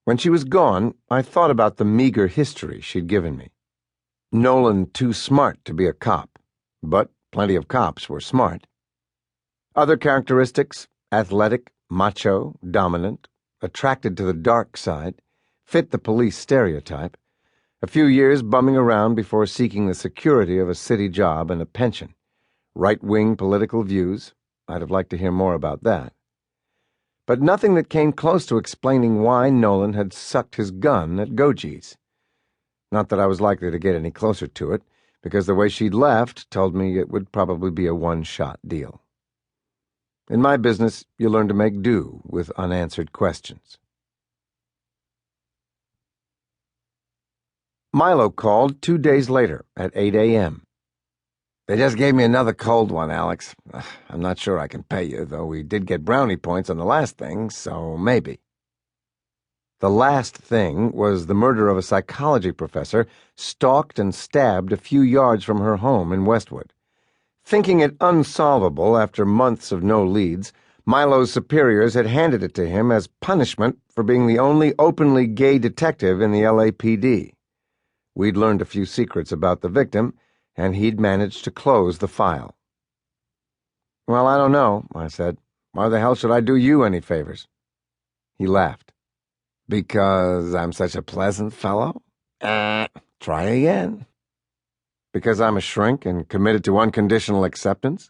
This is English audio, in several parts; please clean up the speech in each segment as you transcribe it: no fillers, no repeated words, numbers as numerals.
When she was gone, I thought about the meager history she'd given me. Nolan too smart to be a cop, but plenty of cops were smart. Other characteristics: athletic, macho, dominant, attracted to the dark side, fit the police stereotype. A few years bumming around before seeking the security of a city job and a pension. Right-wing political views. I'd have liked to hear more about that. But nothing that came close to explaining why Nolan had sucked his gun at Goji's. Not that I was likely to get any closer to it, because the way she'd left told me it would probably be a one-shot deal. In my business, you learn to make do with unanswered questions. Milo called 2 days later at 8 a.m. "They just gave me another cold one, Alex. I'm not sure I can pay you, though we did get brownie points on the last thing, so maybe." The last thing was the murder of a psychology professor stalked and stabbed a few yards from her home in Westwood. Thinking it unsolvable after months of no leads, Milo's superiors had handed it to him as punishment for being the only openly gay detective in the LAPD. We'd learned a few secrets about the victim, and he'd managed to close the file. "Well, I don't know," I said. "Why the hell should I do you any favors?" He laughed. "Because I'm such a pleasant fellow? Try again." "Because I'm a shrink and committed to unconditional acceptance?"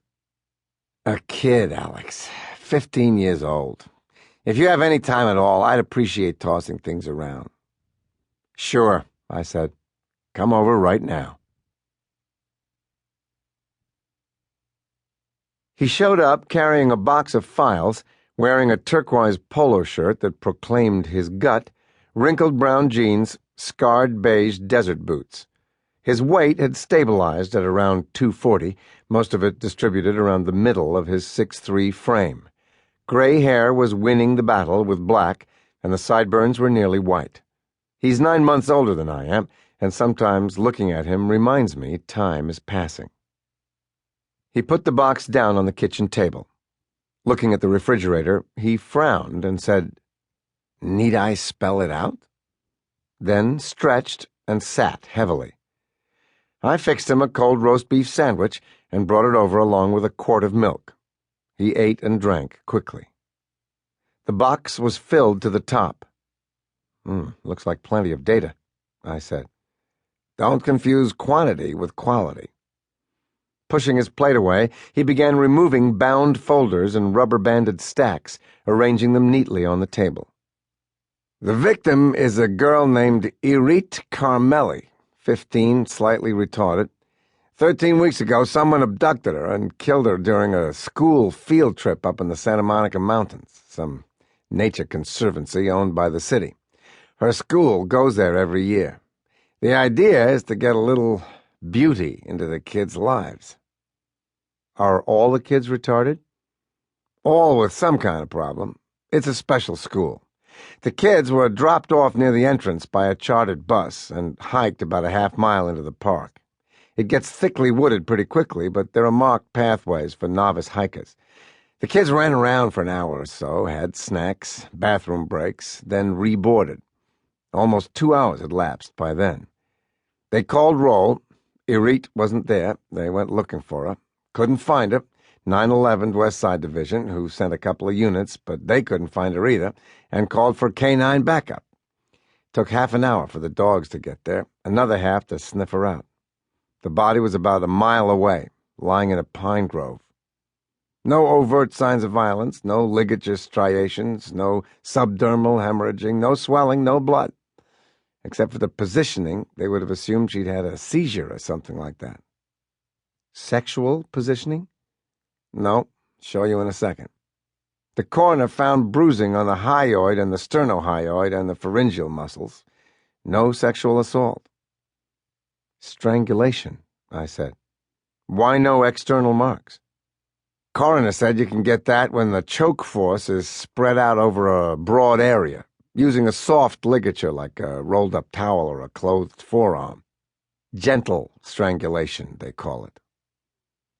"A kid, Alex. 15 years old. If you have any time at all, I'd appreciate tossing things around." "Sure," I said. "Come over right now." He showed up carrying a box of files, wearing a turquoise polo shirt that proclaimed his gut, wrinkled brown jeans, scarred beige desert boots. His weight had stabilized at around 240, most of it distributed around the middle of his 6'3" frame. Gray hair was winning the battle with black, and the sideburns were nearly white. He's 9 months older than I am, and sometimes looking at him reminds me time is passing. He put the box down on the kitchen table. Looking at the refrigerator, he frowned and said, "Need I spell it out?" Then stretched and sat heavily. I fixed him a cold roast beef sandwich and brought it over along with a quart of milk. He ate and drank quickly. The box was filled to the top. Looks like plenty of data," I said. "Don't confuse quantity with quality." Pushing his plate away, he began removing bound folders and rubber-banded stacks, arranging them neatly on the table. "The victim is a girl named Irit Carmeli, 15, slightly retarded. 13 weeks ago, someone abducted her and killed her during a school field trip up in the Santa Monica Mountains, some nature conservancy owned by the city. Her school goes there every year. The idea is to get a little beauty into the kids' lives." "Are all the kids retarded?" "All with some kind of problem. It's a special school. The kids were dropped off near the entrance by a chartered bus and hiked about a half-mile into the park. It gets thickly wooded pretty quickly, but there are marked pathways for novice hikers. The kids ran around for an hour or so, had snacks, bathroom breaks, then reboarded. Almost 2 hours had lapsed by then. They called roll. Irit wasn't there. They went looking for her. Couldn't find her. 911 West Side Division, who sent a couple of units, but they couldn't find her either, and called for K-9 backup. Took half an hour for the dogs to get there, another half to sniff her out. The body was about a mile away, lying in a pine grove. No overt signs of violence, no ligature striations, no subdermal hemorrhaging, no swelling, no blood. Except for the positioning, they would have assumed she'd had a seizure or something like that." "Sexual positioning?" "No, show you in a second. The coroner found bruising on the hyoid and the sternohyoid and the pharyngeal muscles. No sexual assault." "Strangulation," I said. "Why no external marks?" "Coroner said you can get that when the choke force is spread out over a broad area, using a soft ligature like a rolled-up towel or a clothed forearm. Gentle strangulation, they call it."